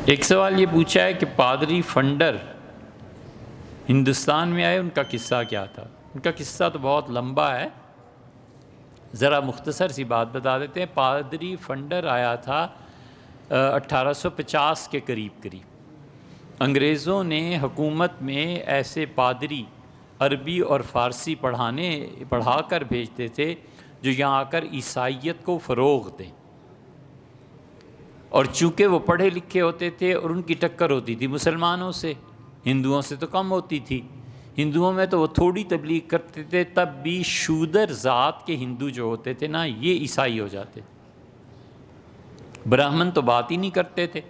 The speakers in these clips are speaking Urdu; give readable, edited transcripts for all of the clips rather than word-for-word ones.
ایک سوال یہ پوچھا ہے کہ پادری فنڈر ہندوستان میں آئے، ان کا قصہ کیا تھا؟ ان کا قصہ تو بہت لمبا ہے، ذرا مختصر سی بات بتا دیتے ہیں۔ پادری فنڈر آیا تھا 1850 کے قریب۔ انگریزوں نے حکومت میں ایسے پادری عربی اور فارسی پڑھا کر بھیجتے تھے جو یہاں آ کر عیسائیت کو فروغ دیں، اور چونکہ وہ پڑھے لکھے ہوتے تھے اور ان کی ٹکر ہوتی تھی مسلمانوں سے، ہندوؤں سے تو کم ہوتی تھی۔ ہندوؤں میں تو وہ تھوڑی تبلیغ کرتے تھے، تب بھی شودر ذات کے ہندو جو ہوتے تھے نا، یہ عیسائی ہو جاتے تھے۔ براہمن تو بات ہی نہیں کرتے تھے،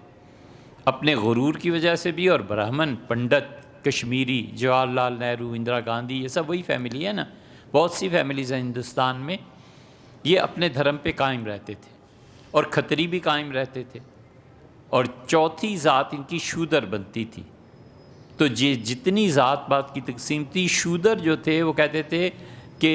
اپنے غرور کی وجہ سے بھی۔ اور براہمن، پنڈت، کشمیری، جواہر لال نہرو، اندرا گاندھی، یہ سب وہی فیملی ہے نا، بہت سی فیملیز ہیں ہندوستان میں، یہ اپنے دھرم پہ قائم رہتے تھے، اور کھتری بھی قائم رہتے تھے، اور چوتھی ذات ان کی شودر بنتی تھی۔ تو جتنی ذات پات کی تقسیم تھی، شودر جو تھے وہ کہتے تھے کہ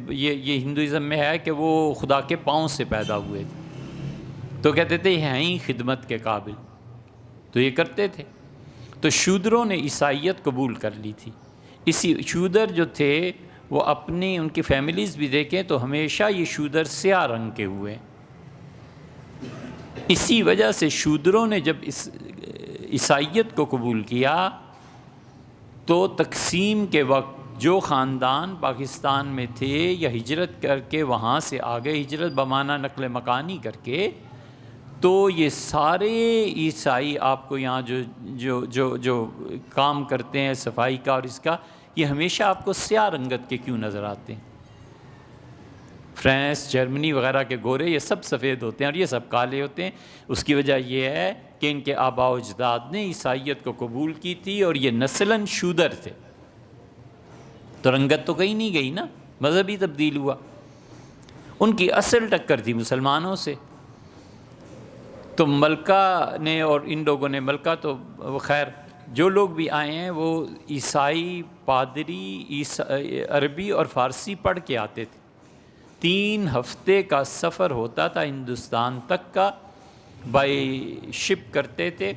یہ ہندوازم میں ہے کہ وہ خدا کے پاؤں سے پیدا ہوئے تھے، تو کہتے تھے ہیں ہی خدمت کے قابل، تو یہ کرتے تھے۔ تو شودروں نے عیسائیت قبول کر لی تھی۔ اسی شودر جو تھے وہ اپنی، ان کی فیملیز بھی دیکھیں تو ہمیشہ یہ شودر سیاہ رنگ کے ہوئے۔ اسی وجہ سے شودروں نے جب اس عیسائیت کو قبول کیا تو تقسیم کے وقت جو خاندان پاکستان میں تھے یا ہجرت کر کے وہاں سے آگے، ہجرت بمعنی نقل مکانی کر کے، تو یہ سارے عیسائی آپ کو یہاں جو کام کرتے ہیں صفائی کا اور اس کا، یہ ہمیشہ آپ کو سیاہ رنگت کے کیوں نظر آتے ہیں؟ فرانس، جرمنی وغیرہ کے گورے یہ سب سفید ہوتے ہیں اور یہ سب کالے ہوتے ہیں۔ اس کی وجہ یہ ہے کہ ان کے آباء و اجداد نے عیسائیت کو قبول کی تھی، اور یہ نسلاً شودر تھے، تو رنگت تو کہیں نہیں گئی نا، مذہب ہی تبدیل ہوا۔ ان کی اصل ٹکر تھی مسلمانوں سے۔ تو ملکہ نے اور ان لوگوں نے، ملکہ تو خیر جو لوگ بھی آئے ہیں وہ عیسائی پادری عربی اور فارسی پڑھ کے آتے تھے۔ 3 ہفتے کا سفر ہوتا تھا ہندوستان تک کا، بائی شپ کرتے تھے،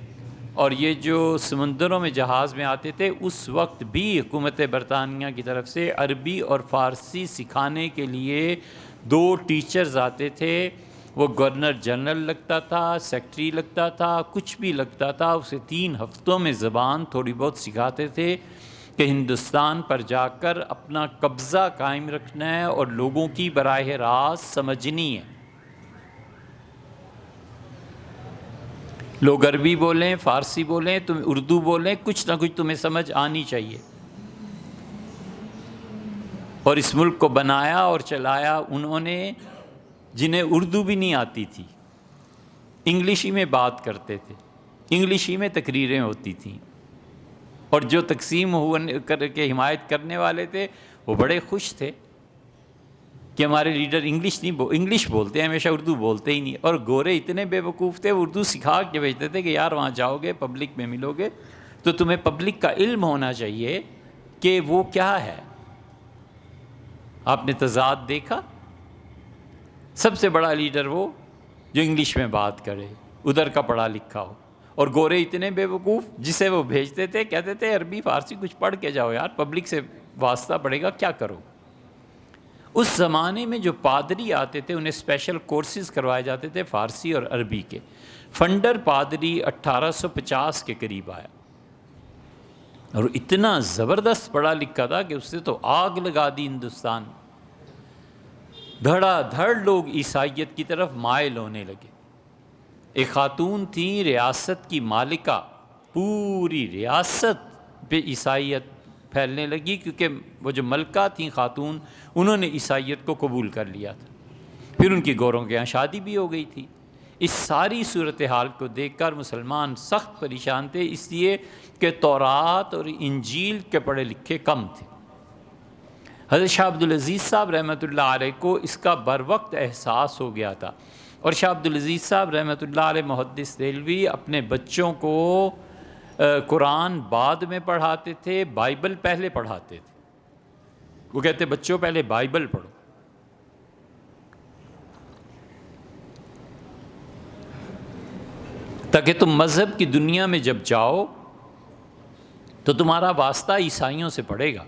اور یہ جو سمندروں میں جہاز میں آتے تھے، اس وقت بھی حکومت برطانیہ کی طرف سے عربی اور فارسی سکھانے کے لیے 2 ٹیچرز آتے تھے۔ وہ گورنر جنرل لگتا تھا، سیکٹری لگتا تھا، کچھ بھی لگتا تھا، اسے 3 ہفتوں میں زبان تھوڑی بہت سکھاتے تھے کہ ہندوستان پر جا کر اپنا قبضہ قائم رکھنا ہے اور لوگوں کی براہ راست سمجھنی ہے۔ لوگ عربی بولیں، فارسی بولیں، تم اردو بولیں، کچھ نہ کچھ تمہیں سمجھ آنی چاہیے۔ اور اس ملک کو بنایا اور چلایا انہوں نے جنہیں اردو بھی نہیں آتی تھی، انگلش ہی میں بات کرتے تھے، انگلش ہی میں تقریریں ہوتی تھیں، اور جو تقسیم کر کے حمایت کرنے والے تھے وہ بڑے خوش تھے کہ ہمارے لیڈر انگلش بولتے ہیں، ہمیشہ اردو بولتے ہی نہیں۔ اور گورے اتنے بے وقوف تھے، وہ اردو سکھا کے بھیجتے تھے کہ یار وہاں جاؤ گے، پبلک میں ملو گے تو تمہیں پبلک کا علم ہونا چاہیے کہ وہ کیا ہے۔ آپ نے تضاد دیکھا، سب سے بڑا لیڈر وہ جو انگلش میں بات کرے، ادھر کا پڑھا لکھا ہو، اور گورے اتنے بے وقوف، جسے وہ بھیجتے تھے کہتے تھے عربی فارسی کچھ پڑھ کے جاؤ یار، پبلک سے واسطہ پڑے گا، کیا کرو۔ اس زمانے میں جو پادری آتے تھے انہیں اسپیشل کورسز کروائے جاتے تھے فارسی اور عربی کے۔ فنڈر پادری 1850 کے قریب آیا، اور اتنا زبردست پڑھا لکھا تھا کہ اس نے تو آگ لگا دی ہندوستان۔ دھڑا دھڑ لوگ عیسائیت کی طرف مائل ہونے لگے۔ ایک خاتون تھی ریاست کی مالکہ، پوری ریاست پہ عیسائیت پھیلنے لگی، کیونکہ وہ جو ملکہ تھیں خاتون، انہوں نے عیسائیت کو قبول کر لیا تھا۔ پھر ان کی گوروں کے یہاں شادی بھی ہو گئی تھی۔ اس ساری صورتحال کو دیکھ کر مسلمان سخت پریشان تھے، اس لیے کہ تورات اور انجیل کے پڑھے لکھے کم تھے۔ حضرت شاہ عبدالعزیز صاحب رحمۃ اللہ علیہ کو اس کا بروقت احساس ہو گیا تھا، اور شاہ عبدالعزیز صاحب رحمۃ اللہ علیہ محدث دہلوی اپنے بچوں کو قرآن بعد میں پڑھاتے تھے، بائبل پہلے پڑھاتے تھے۔ وہ کہتے بچوں پہلے بائبل پڑھو۔ تاکہ تم مذہب کی دنیا میں جب جاؤ تو تمہارا واسطہ عیسائیوں سے پڑے گا،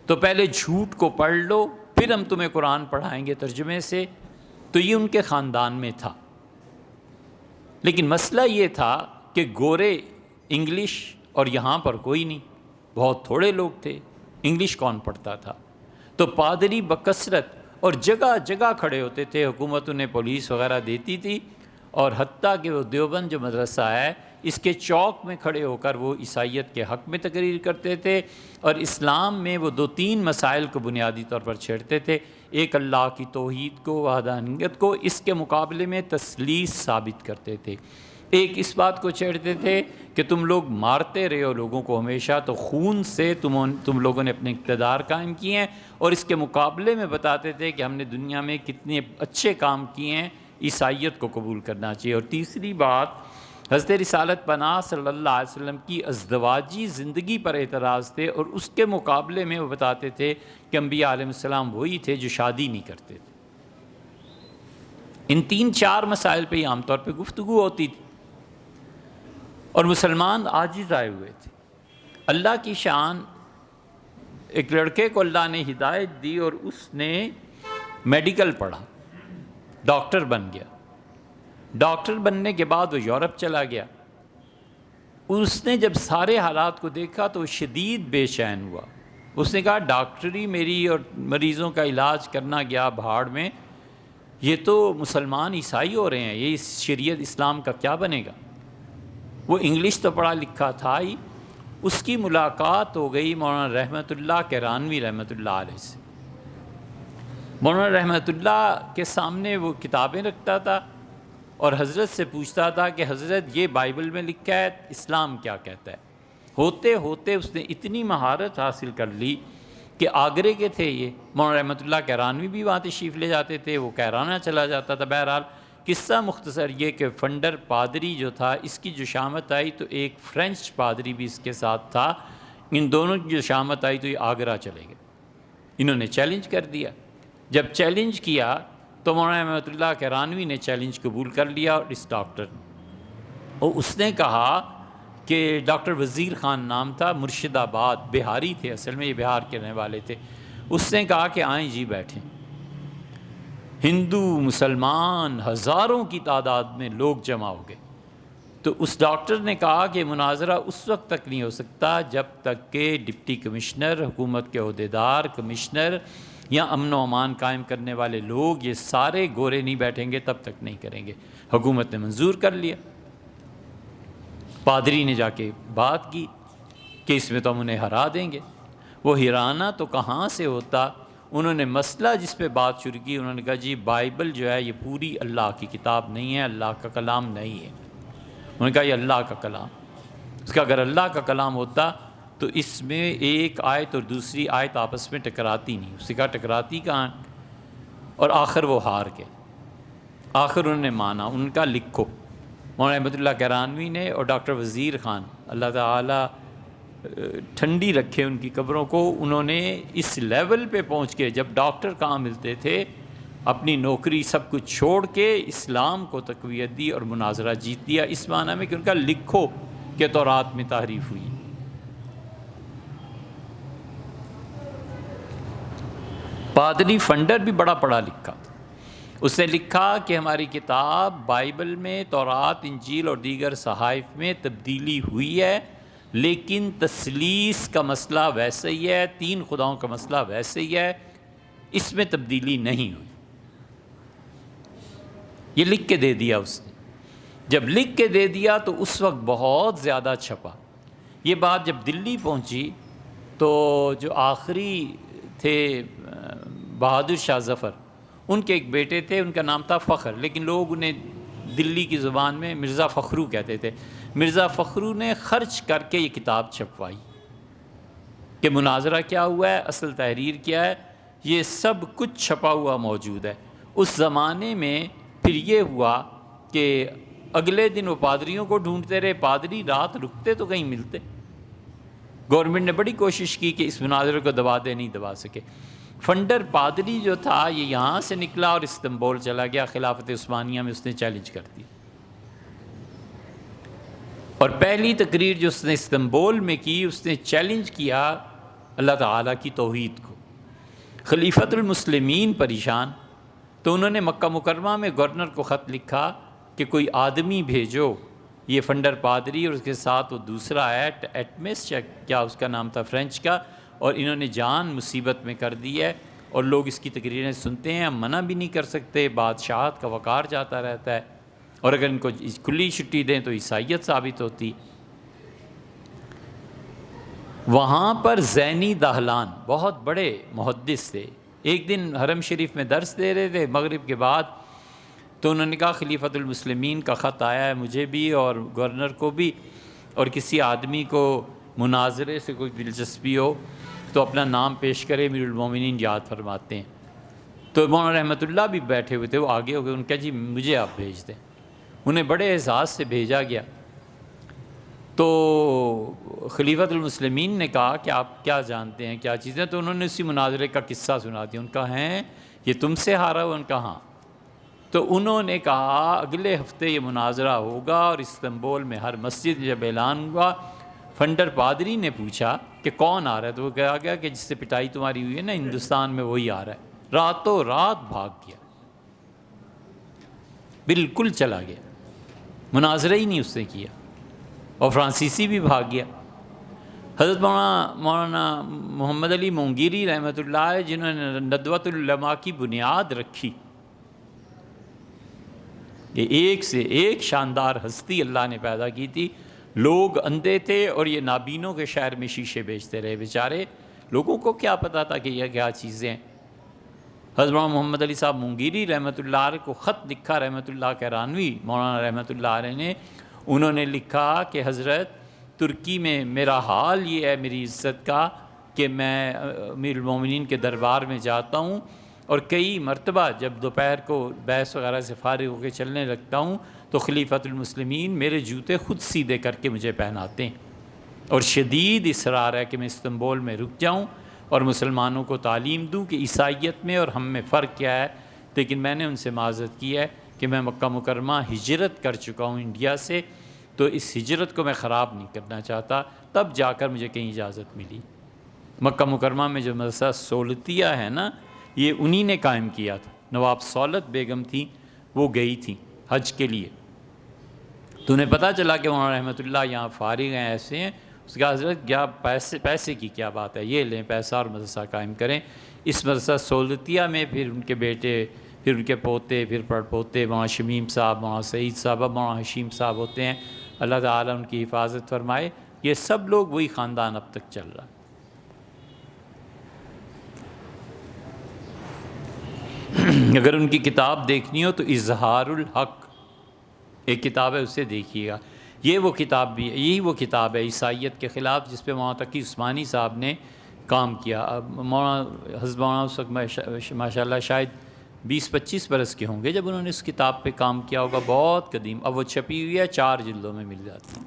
تو پہلے جھوٹ کو پڑھ لو، پھر ہم تمہیں قرآن پڑھائیں گے ترجمے سے۔ تو یہ ان کے خاندان میں تھا، لیکن مسئلہ یہ تھا کہ گورے انگلش، اور یہاں پر کوئی نہیں، بہت تھوڑے لوگ تھے، انگلش کون پڑھتا تھا؟ تو پادری بکثرت اور جگہ جگہ کھڑے ہوتے تھے، حکومت انہیں پولیس وغیرہ دیتی تھی، اور حتیٰ کہ وہ دیوبند جو مدرسہ ہے اس کے چوک میں کھڑے ہو کر وہ عیسائیت کے حق میں تقریر کرتے تھے، اور اسلام میں وہ 2-3 مسائل کو بنیادی طور پر چھیڑتے تھے۔ ایک اللہ کی توحید کو، وحدانیت کو، اس کے مقابلے میں تثلیث ثابت کرتے تھے۔ ایک اس بات کو چھیڑتے تھے کہ تم لوگ مارتے رہے ہو لوگوں کو ہمیشہ، تو خون سے تم لوگوں نے اپنے اقتدار قائم کیے ہیں، اور اس کے مقابلے میں بتاتے تھے کہ ہم نے دنیا میں کتنے اچھے کام کیے ہیں، عیسائیت کو قبول کرنا چاہیے۔ اور تیسری بات، حضرت رسالت پناہ صلی اللہ علیہ وسلم کی ازدواجی زندگی پر اعتراض تھے، اور اس کے مقابلے میں وہ بتاتے تھے کہ انبیاء علیہ السلام وہی تھے جو شادی نہیں کرتے تھے۔ ان 3-4 مسائل پہ ہی عام طور پہ گفتگو ہوتی تھی، اور مسلمان عاجز آئے ہوئے تھے۔ اللہ کی شان، ایک لڑکے کو اللہ نے ہدایت دی اور اس نے میڈیکل پڑھا، ڈاکٹر بن گیا۔ ڈاکٹر بننے کے بعد وہ یورپ چلا گیا۔ اس نے جب سارے حالات کو دیکھا تو شدید بے چین ہوا۔ اس نے کہا ڈاکٹری میری اور مریضوں کا علاج کرنا گیا بھاڑ میں، یہ تو مسلمان عیسائی ہو رہے ہیں، یہ اس شریعت اسلام کا کیا بنے گا؟ وہ انگلش تو پڑھا لکھا تھا ہی۔ اس کی ملاقات ہو گئی مولانا رحمت اللہ کیرانوی رحمۃ اللہ علیہ سے۔ مولانا رحمت اللہ کے سامنے وہ کتابیں رکھتا تھا اور حضرت سے پوچھتا تھا کہ حضرت یہ بائبل میں لکھا ہے، اسلام کیا کہتا ہے؟ ہوتے ہوتے اس نے اتنی مہارت حاصل کر لی کہ آگرے کے تھے یہ، مولانا رحمت اللہ کیرانوی بھی وہاں تشریف لے جاتے تھے، وہ کیرانہ چلا جاتا تھا۔ بہرحال قصہ مختصر یہ کہ فنڈر پادری جو تھا، اس کی جو شامت آئی تو ایک فرینچ پادری بھی اس کے ساتھ تھا، ان دونوں کی جو شامت آئی تو یہ آگرہ چلے گئے۔ انہوں نے چیلنج کر دیا۔ جب چیلنج کیا تو مولانا رحمت اللہ کیرانوی نے چیلنج قبول کر لیا، اور اس ڈاکٹر اور اس نے کہا کہ ڈاکٹر وزیر خان نام تھا، مرشد آباد، بہاری تھے، اصل میں یہ بہار کے رہنے والے تھے۔ اس نے کہا کہ آئیں جی بیٹھیں۔ ہندو مسلمان ہزاروں کی تعداد میں لوگ جمع ہو گئے۔ تو اس ڈاکٹر نے کہا کہ مناظرہ اس وقت تک نہیں ہو سکتا جب تک کہ ڈپٹی کمشنر، حکومت کے عہدیدار، کمشنر یا امن و امان قائم کرنے والے لوگ یہ سارے گورے نہیں بیٹھیں گے، تب تک نہیں کریں گے۔ حکومت نے منظور کر لیا۔ پادری نے جا کے بات کی کہ اس میں تو ہم انہیں ہرا دیں گے۔ وہ ہرانا تو کہاں سے ہوتا؟ انہوں نے مسئلہ جس پہ بات شروع کی، انہوں نے کہا جی بائبل جو ہے یہ پوری اللہ کی کتاب نہیں ہے، اللہ کا کلام نہیں ہے۔ انہوں نے کہا یہ اللہ کا کلام، اس کا اگر اللہ کا کلام ہوتا تو اس میں ایک آیت اور دوسری آیت آپس میں ٹکراتی نہیں۔ اس نے کہا ٹکراتی کہاں؟ اور آخر وہ ہار گئے۔ آخر انہوں نے مانا، ان کا لکھو۔ مولانا رحمت اللہ کیرانوی نے اور ڈاکٹر وزیر خان، اللہ تعالیٰ ٹھنڈی رکھے ان کی قبروں کو، انہوں نے اس لیول پہ پہنچ کے، جب ڈاکٹر کہاں ملتے تھے، اپنی نوکری سب کچھ چھوڑ کے اسلام کو تقویت دی اور مناظرہ جیت دیا، اس معنی میں کہ ان کا لکھو کہ تورات میں تحریف ہوئی۔ پادری فنڈر بھی بڑا پڑھا لکھا تھا۔ اس نے لکھا کہ ہماری کتاب بائبل میں، تورات، انجیل اور دیگر صحائف میں تبدیلی ہوئی ہے، لیکن تثلیث کا مسئلہ ویسے ہی ہے، 3 خداؤں کا مسئلہ ویسے ہی ہے، اس میں تبدیلی نہیں ہوئی۔ یہ لکھ کے دے دیا اس نے۔ جب لکھ کے دے دیا تو اس وقت بہت زیادہ چھپا۔ یہ بات جب دلی پہنچی تو جو آخری تھے بہادر شاہ ظفر، ان کے ایک بیٹے تھے، ان کا نام تھا فخر، لیکن لوگ انہیں دلی کی زبان میں مرزا فخرو کہتے تھے۔ مرزا فخرو نے خرچ کر کے یہ کتاب چھپوائی کہ مناظرہ کیا ہوا ہے، اصل تحریر کیا ہے، یہ سب کچھ چھپا ہوا موجود ہے۔ اس زمانے میں پھر یہ ہوا کہ اگلے دن وہ پادریوں کو ڈھونڈتے رہے، پادری رات رکتے تو کہیں ملتے۔ گورنمنٹ نے بڑی کوشش کی کہ اس مناظرے کو دبا دے، نہیں دبا سکے۔ فنڈر پادری جو تھا یہ یہاں سے نکلا اور استنبول چلا گیا، خلافت عثمانیہ میں اس نے چیلنج کر دی۔ اور پہلی تقریر جو اس نے استنبول میں کی، اس نے چیلنج کیا اللہ تعالیٰ کی توحید کو۔ خلیفۃ المسلمین پریشان، تو انہوں نے مکہ مکرمہ میں گورنر کو خط لکھا کہ کوئی آدمی بھیجو، یہ فنڈر پادری اور اس کے ساتھ وہ دوسرا ایٹمس کیا اس کا نام تھا فرینچ کا، اور انہوں نے جان مصیبت میں کر دی ہے اور لوگ اس کی تقریریں سنتے ہیں، ہم منع بھی نہیں کر سکتے، بادشاہت کا وقار جاتا رہتا ہے، اور اگر ان کو کھلی چھٹی دیں تو عیسائیت ثابت ہوتی۔ وہاں پر زینی دہلان بہت بڑے محدث تھے، ایک دن حرم شریف میں درس دے رہے تھے مغرب کے بعد، تو انہوں نے کہا خلیفۃ المسلمین کا خط آیا ہے مجھے بھی اور گورنر کو بھی، اور کسی آدمی کو مناظرے سے کوئی دلچسپی ہو تو اپنا نام پیش کرے، امیر المومنین یاد فرماتے ہیں۔ تو مولانا رحمۃ اللہ بھی بیٹھے ہوئے تھے، وہ آگے ہو گئے، ان کا جی مجھے آپ بھیج دیں۔ انہیں بڑے اعزاز سے بھیجا گیا۔ تو خلیفۃ المسلمین نے کہا کہ آپ کیا جانتے ہیں کیا چیزیں، تو انہوں نے اسی مناظرے کا قصہ سنا دیا۔ ان کا ہیں یہ تم سے ہارا ہوا؟ ان کا ہاں۔ تو انہوں نے کہا اگلے ہفتے یہ مناظرہ ہوگا، اور استنبول میں ہر مسجد جب اعلان ہوا، فنڈر پادری نے پوچھا کہ کون آ رہا ہے، تو وہ کہا گیا کہ جس سے پٹائی تمہاری ہوئی ہے نا ہندوستان میں وہی آ رہا ہے۔ راتوں رات بھاگ گیا، بالکل چلا گیا، مناظرہ ہی نہیں اس نے کیا، اور فرانسیسی بھی بھاگ گیا۔ حضرت مولانا محمد علی مونگیری رحمۃ اللہ علیہ، جنہوں نے ندوۃ العلماء کی بنیاد رکھی، یہ ایک سے ایک شاندار ہستی اللہ نے پیدا کی تھی۔ لوگ اندھے تھے اور یہ نابینوں کے شہر میں شیشے بیچتے رہے، بیچارے لوگوں کو کیا پتہ تھا کہ یہ کیا چیزیں ہیں۔ حضرت مولانا محمد علی صاحب مونگیری رحمۃ اللہ علیہ کو خط لکھا رحمۃ اللہ کیرانوی مولانا رحمۃ اللہ علیہ نے، انہوں نے لکھا کہ حضرت ترکی میں میرا حال یہ ہے میری عزت کا کہ میں امیر المومنین کے دربار میں جاتا ہوں، اور کئی مرتبہ جب دوپہر کو بحث وغیرہ سے فارغ ہو کے چلنے لگتا ہوں تو خلیفۃ المسلمین میرے جوتے خود سیدھے کر کے مجھے پہناتے ہیں، اور شدید اصرار ہے کہ میں استنبول میں رک جاؤں اور مسلمانوں کو تعلیم دوں کہ عیسائیت میں اور ہم میں فرق کیا ہے۔ لیکن میں نے ان سے معذرت کی ہے کہ میں مکہ مکرمہ ہجرت کر چکا ہوں انڈیا سے، تو اس ہجرت کو میں خراب نہیں کرنا چاہتا۔ تب جا کر مجھے کہیں اجازت ملی۔ مکہ مکرمہ میں جو مدرسہ سولتیہ ہے نا، یہ انہی نے قائم کیا تھا، نواب سولت بیگم تھیں، وہ گئی تھیں حج کے لیے، تو انہیں پتہ چلا کہ مولانا رحمۃ اللہ یہاں فارغ ہیں، ایسے ہیں۔ اس کا حضرت کیا پیسے کی کیا بات ہے، یہ لیں پیسہ اور مدرسہ قائم کریں۔ اس مدرسہ سولتیہ میں پھر ان کے بیٹے، پھر ان کے پوتے، پھر پڑ پوتے، مولانا شمیم صاحب، مولانا سعید صاحب، مولانا حشیم صاحب ہوتے ہیں، اللہ تعالیٰ ان کی حفاظت فرمائے۔ یہ سب لوگ وہی خاندان اب تک چل رہا۔ اگر ان کی کتاب دیکھنی ہو تو اظہار الحق ایک کتاب ہے، اسے دیکھیے گا۔ یہ وہ کتاب بھی ہے، یہی وہ کتاب ہے عیسائیت کے خلاف جس پہ مولانا تقی عثمانی صاحب نے کام کیا۔ اب مولانا حضرت مولانا اس وقت ماشاء اللہ شاید 20-25 برس کے ہوں گے جب انہوں نے اس کتاب پہ کام کیا ہوگا، بہت قدیم۔ اب وہ چھپی ہوئی ہے، 4 جلدوں میں مل جاتی ہے۔